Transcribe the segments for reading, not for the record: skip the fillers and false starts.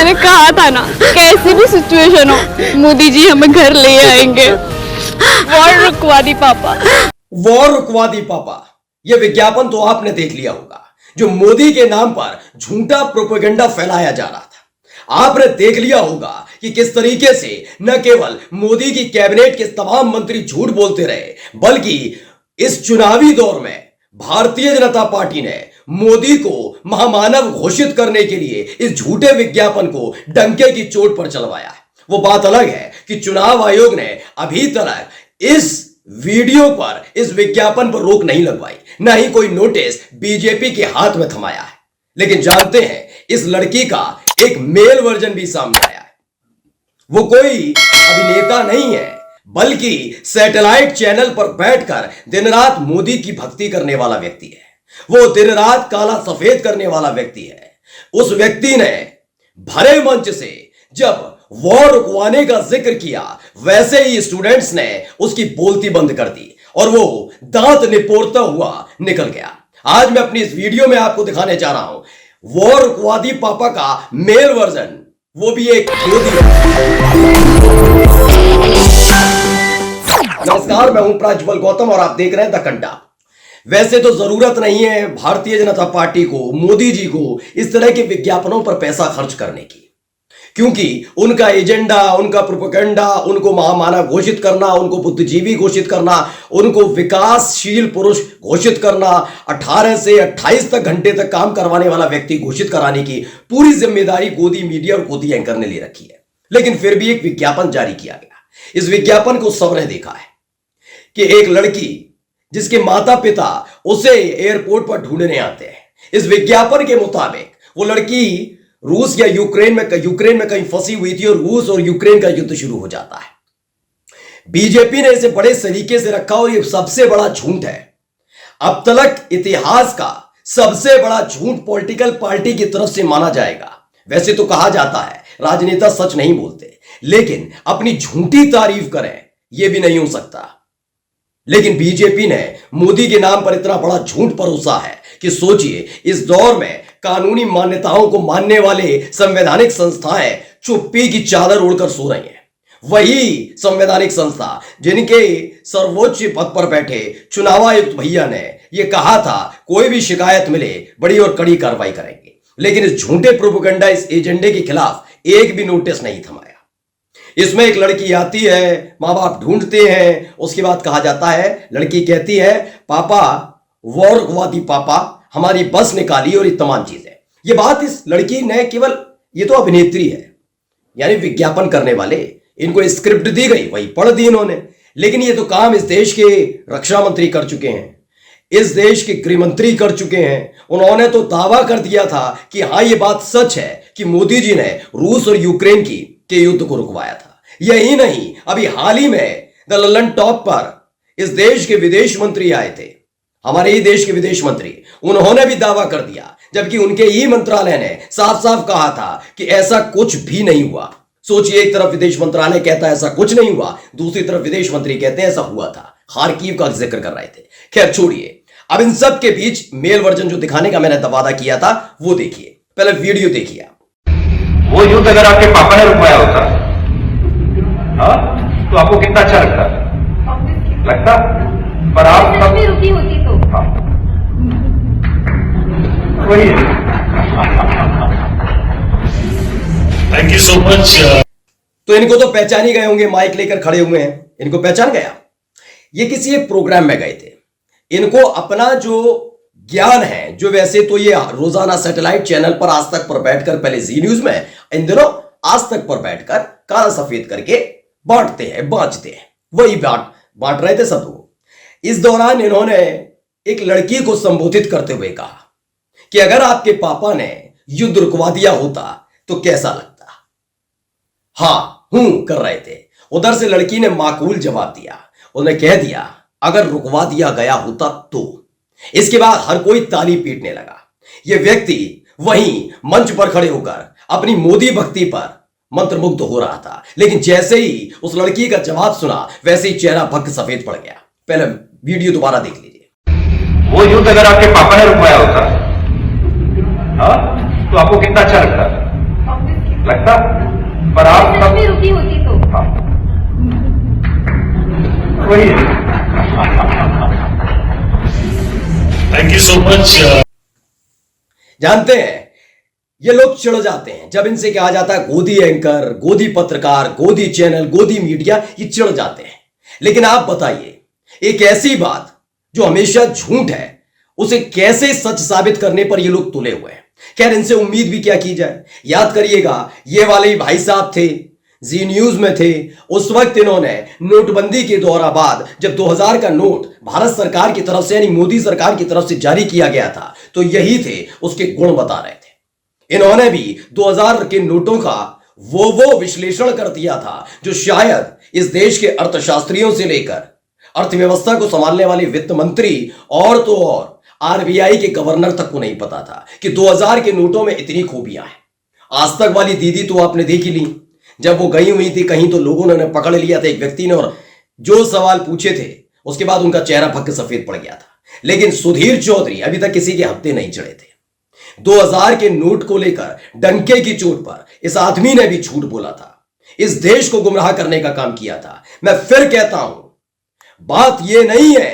मैंने कहा था ना, कैसी भी सिचुएशन हो मोदी जी हमें घर ले आएंगे। वॉर रुकवा दी पापा। वॉर रुकवा दी पापा, यह विज्ञापन तो आपने देख लिया होगा, जो मोदी के नाम पर झूठा प्रोपेगेंडा फैलाया जा रहा था। आपने देख लिया होगा कि किस तरीके से न केवल मोदी की कैबिनेट के तमाम मंत्री झूठ बोलते रहे, बल्कि इस चुनावी दौर में भारतीय जनता पार्टी ने मोदी को महामानव घोषित करने के लिए इस झूठे विज्ञापन को डंके की चोट पर चलवाया है। वो बात अलग है कि चुनाव आयोग ने अभी तक इस वीडियो पर, इस विज्ञापन पर रोक नहीं लगवाई, ना ही कोई नोटिस बीजेपी के हाथ में थमाया है। लेकिन जानते हैं, इस लड़की का एक मेल वर्जन भी सामने आया है। वो कोई अभिनेता नहीं है, बल्कि सैटेलाइट चैनल पर बैठकर दिन रात मोदी की भक्ति करने वाला व्यक्ति है। वो दिन रात काला सफेद करने वाला व्यक्ति है। उस व्यक्ति ने भरे मंच से जब वॉर रुकवाने का जिक्र किया, वैसे ही स्टूडेंट्स ने उसकी बोलती बंद कर दी और वो दांत निपोरता हुआ निकल गया। आज मैं अपनी इस वीडियो में आपको दिखाने जा रहा हूं वॉर रुकवा दी पापा का मेल वर्जन, वो भी एक मोदी। नमस्कार, मैं हूं प्रज्वल गौतम और आप देख रहे हैं द कंटा। वैसे तो जरूरत नहीं है भारतीय जनता पार्टी को, मोदी जी को इस तरह के विज्ञापनों पर पैसा खर्च करने की, क्योंकि उनका एजेंडा, उनका प्रोपेगेंडा, उनको महामानव घोषित करना, उनको बुद्धिजीवी घोषित करना, उनको विकासशील पुरुष घोषित करना, 18 से 28 तक घंटे तक काम करवाने वाला व्यक्ति घोषित कराने की पूरी जिम्मेदारी गोदी मीडिया और गोदी एंकर ने ले रखी है। लेकिन फिर भी एक विज्ञापन जारी किया गया। इस विज्ञापन को सबने देखा है कि एक लड़की जिसके माता पिता उसे एयरपोर्ट पर ढूंढने आते हैं, इस विज्ञापन के मुताबिक वो लड़की रूस या यूक्रेन में कहीं फंसी हुई थी और रूस और यूक्रेन का युद्ध शुरू हो जाता है। बीजेपी ने इसे बड़े सलीके से रखा और ये सबसे बड़ा झूठ है। अब तक इतिहास का सबसे बड़ा झूठ पॉलिटिकल पार्टी की तरफ से माना जाएगा। वैसे तो कहा जाता है राजनेता सच नहीं बोलते, लेकिन अपनी झूठी तारीफ करें यह भी नहीं हो सकता। लेकिन बीजेपी ने मोदी के नाम पर इतना बड़ा झूठ परोसा है कि सोचिए, इस दौर में कानूनी मान्यताओं को मानने वाले संवैधानिक संस्थाएं चुप्पी की चादर ओढ़कर सो रही हैं। वही संवैधानिक संस्था जिनके सर्वोच्च पद पर बैठे चुनाव आयुक्त भैया ने यह कहा था कोई भी शिकायत मिले बड़ी और कड़ी कार्रवाई करेंगे, लेकिन इस झूठे प्रोपेगेंडा, इस एजेंडे के खिलाफ एक भी नोटिस नहीं थमाया। इसमें एक लड़की आती है, माँ बाप ढूंढते हैं, उसके बाद कहा जाता है, लड़की कहती है पापा वॉर रुकवा दी पापा, हमारी बस निकाली और ये तमाम चीजें। ये बात इस लड़की ने केवल, ये तो अभिनेत्री है, यानी विज्ञापन करने वाले, इनको स्क्रिप्ट दी गई वही पढ़ दी इन्होंने। लेकिन ये तो काम इस देश के रक्षा मंत्री कर चुके हैं, इस देश के गृह मंत्री कर चुके हैं। उन्होंने तो दावा कर दिया था कि हाँ ये बात सच है कि मोदी जी ने रूस और यूक्रेन के युद्ध को रुकवाया था। यही नहीं, अभी हाल ही में द लंदन टॉप पर इस देश के विदेश मंत्री आए थे, हमारे ही देश के विदेश मंत्री, उन्होंने भी दावा कर दिया, जबकि उनके ही मंत्रालय ने साफ साफ कहा था कि ऐसा कुछ भी नहीं हुआ। सोचिए, एक तरफ विदेश मंत्रालय कहता है ऐसा कुछ नहीं हुआ, दूसरी तरफ विदेश मंत्री कहते हैं ऐसा हुआ था। खार्किव का जिक्र कर रहे थे। खैर छोड़िए, अब इन सब के बीच मेल वर्जन जो दिखाने का मैंने वादा किया था वो देखिए, पहले वीडियो देखिए। वो युद्ध अगर आपके पापा ने रुकवाया होता, हाँ, तो आपको कितना अच्छा लगता, पर आप सब भी रुकी होती तो हाँ, वही। Thank you so much. तो इनको तो पहचान ही गए होंगे, माइक लेकर खड़े हुए हैं, इनको पहचान गया। ये किसी एक प्रोग्राम में गए थे। इनको अपना जो ज्ञान है, जो वैसे तो ये रोजाना सैटेलाइट चैनल पर आज तक पर बैठकर, पहले जी न्यूज में, इन दिनों आज तक पर बैठकर काला सफेद करके बांटते हैं, बांचते हैं, वही बांट रहे थे सबको। इस दौरान इन्होंने एक लड़की को संबोधित करते हुए कहा कि अगर आपके पापा ने युद्ध रुकवा दिया होता तो कैसा लगता। हाँ हूं कर रहे थे। उधर से लड़की ने माकूल जवाब दिया, उन्होंने कह दिया अगर रुकवा दिया गया होता तो। इसके बाद हर कोई ताली पीटने लगा। यह व्यक्ति वहीं मंच पर खड़े होकर अपनी मोदी भक्ति पर मंत्रमुग्ध हो रहा था, लेकिन जैसे ही उस लड़की का जवाब सुना वैसे ही चेहरा भक्क सफेद पड़ गया। पहले वीडियो दोबारा देख लीजिए। वो युद्ध अगर आपके पापा ने रुकवाया होता, हाँ, तो आपको कितना अच्छा लगता। लगता? पर आप सब में रुकी होती तो हाँ। वही Thank you so much. जानते हैं ये लोग चिढ़ जाते हैं जब इनसे कहा जाता है गोदी एंकर, गोदी पत्रकार, गोदी चैनल, गोदी मीडिया, ये चिढ़ जाते हैं। लेकिन आप बताइए, एक ऐसी बात जो हमेशा झूठ है उसे कैसे सच साबित करने पर ये लोग तुले हुए हैं। खैर, इनसे उम्मीद भी क्या की जाए। याद करिएगा, ये वाले ही भाई साहब थे, जी न्यूज में थे। उस वक्त इन्होंने नोटबंदी के दौरान बाद जब 2000 का नोट भारत सरकार की तरफ से यानी मोदी सरकार की तरफ से जारी किया गया था, तो यही थे उसके गुण बता रहे थे। इन्होंने भी 2000 के नोटों का वो विश्लेषण कर दिया था जो शायद इस देश के अर्थशास्त्रियों से लेकर अर्थव्यवस्था को संभालने वाले वित्त मंत्री और तो और आरबीआई के गवर्नर तक को नहीं पता था कि 2000 के नोटों में इतनी खूबियां हैं। आज तक वाली दीदी तो आपने देखी ली, जब वो गई हुई थी कहीं तो लोगों ने पकड़ लिया था एक व्यक्ति ने, और जो सवाल पूछे थे उसके बाद उनका चेहरा फक सफेद पड़ गया था। लेकिन सुधीर चौधरी अभी तक किसी के हत्थे नहीं चढ़े थे। 2000 के नोट को लेकर डंके की चोट पर इस आदमी ने भी झूठ बोला था, इस देश को गुमराह करने का काम किया था। मैं फिर कहता हूं, बात यह नहीं है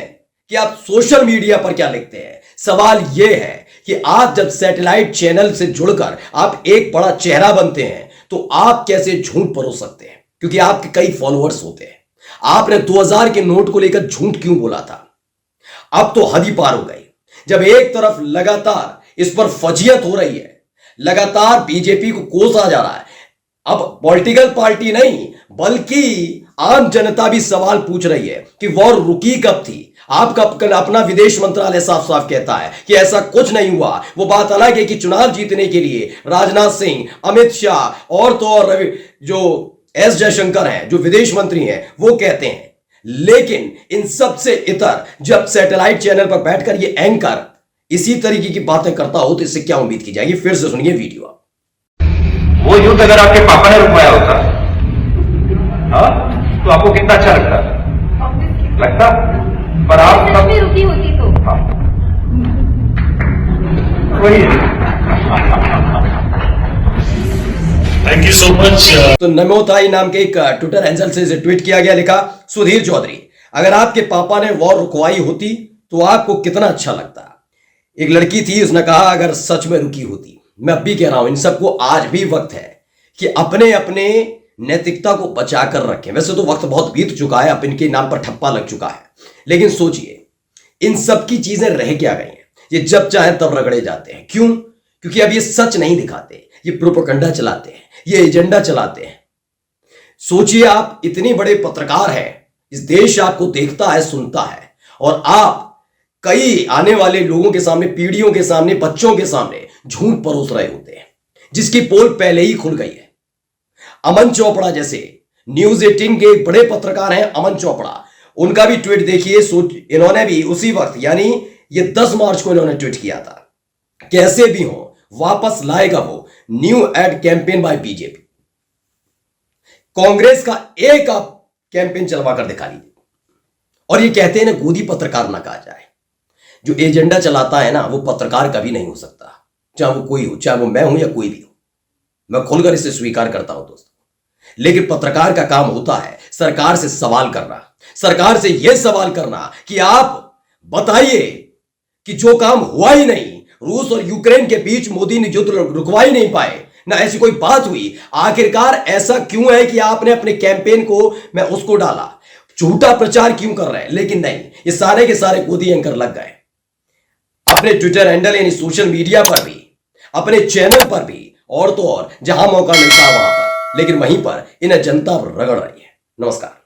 कि आप सोशल मीडिया पर क्या लिखते हैं, सवाल यह है कि आप जब सैटेलाइट चैनल से जुड़कर आप एक बड़ा चेहरा बनते हैं तो आप कैसे झूठ परोस सकते हैं, क्योंकि आपके कई फॉलोअर्स होते हैं। आपने 2000 के नोट को लेकर झूठ क्यों बोला था? अब तो हद ही पार हो गई, जब एक तरफ लगातार इस पर फजीयत हो रही है, लगातार बीजेपी को कोसा जा रहा है। अब पॉलिटिकल पार्टी नहीं बल्कि आम जनता भी सवाल पूछ रही है कि वॉर रुकी कब थी। आपका अपना विदेश मंत्रालय साफ साफ कहता है कि ऐसा कुछ नहीं हुआ। वो बात अलग है कि चुनाव जीतने के लिए राजनाथ सिंह, अमित शाह और तो और जो एस जयशंकर हैं, जो विदेश मंत्री हैं, वो कहते हैं। लेकिन इन सब से इतर जब सैटेलाइट चैनल पर बैठकर ये एंकर इसी तरीके की बातें करता हो तो इससे क्या उम्मीद की जाएगी? फिर से सुनिए वीडियो। वो युद्ध अगर आपके पापा ने रुकवाया होता हाँ, तो आपको कितना अच्छा लगता? पर आप सब में रुकी होती तो हाँ। वही Thank you so much. तो नमोताई नाम के एक ट्विटर हैंडल से इसे ट्वीट किया गया, लिखा सुधीर चौधरी, अगर आपके पापा ने वॉर रुकवाई होती तो आपको कितना अच्छा लगता। एक लड़की थी, उसने कहा अगर सच में रुकी होती। मैं अब भी कह रहा हूं, इन सबको आज भी वक्त है कि अपने अपने नैतिकता को बचाकर रखें। वैसे तो वक्त बहुत बीत चुका है, अब इनके नाम पर ठप्पा लग चुका है, लेकिन सोचिए इन सब की चीजें रह क्या गई हैं। ये जब चाहे तब रगड़े जाते हैं। क्यों? क्योंकि अब ये सच नहीं दिखाते, ये प्रोपेगेंडा चलाते हैं, ये एजेंडा चलाते हैं। सोचिए, आप इतने बड़े पत्रकार हैं, इस देश आपको देखता है, सुनता है, और आप कई आने वाले लोगों के सामने, पीढ़ियों के सामने, बच्चों के सामने झूठ परोस रहे होते हैं, जिसकी पोल पहले ही खुल गई है। अमन चोपड़ा जैसे न्यूज 18 के एक बड़े पत्रकार हैं, अमन चोपड़ा, उनका भी ट्वीट देखिए। इन्होंने भी उसी वक्त यानी ये 10 मार्च को इन्होंने ट्वीट किया था, कैसे भी हो वापस लाएगा वो new ad campaign by BJP. Congress का एक आप कैंपेन चलवा कर दिखा लीजिए। और ये कहते हैं ना, गोदी पत्रकार ना कहा जाए। जो एजेंडा चलाता है ना, वो पत्रकार कभी नहीं हो सकता, चाहे वो कोई हो, चाहे वो मैं हूं या कोई भी हो। मैं खुलकर इसे स्वीकार करता हूं दोस्तों। लेकिन पत्रकार का काम होता है सरकार से सवाल करना, सरकार से यह सवाल करना कि आप बताइए कि जो काम हुआ ही नहीं, रूस और यूक्रेन के बीच मोदी ने युद्ध रुकवा ही नहीं पाए, ना ऐसी कोई बात हुई, आखिरकार ऐसा क्यों है कि आपने अपने कैंपेन को मैं उसको डाला, झूठा प्रचार क्यों कर रहे हैं? लेकिन नहीं, ये सारे के सारे गोदी एंकर लग गए अपने ट्विटर हैंडल यानी सोशल मीडिया पर भी, अपने चैनल पर भी, और तो और जहां मौका मिलता है वहां पर, लेकिन वहीं पर इन्हें जनता रगड़ रही है। नमस्कार।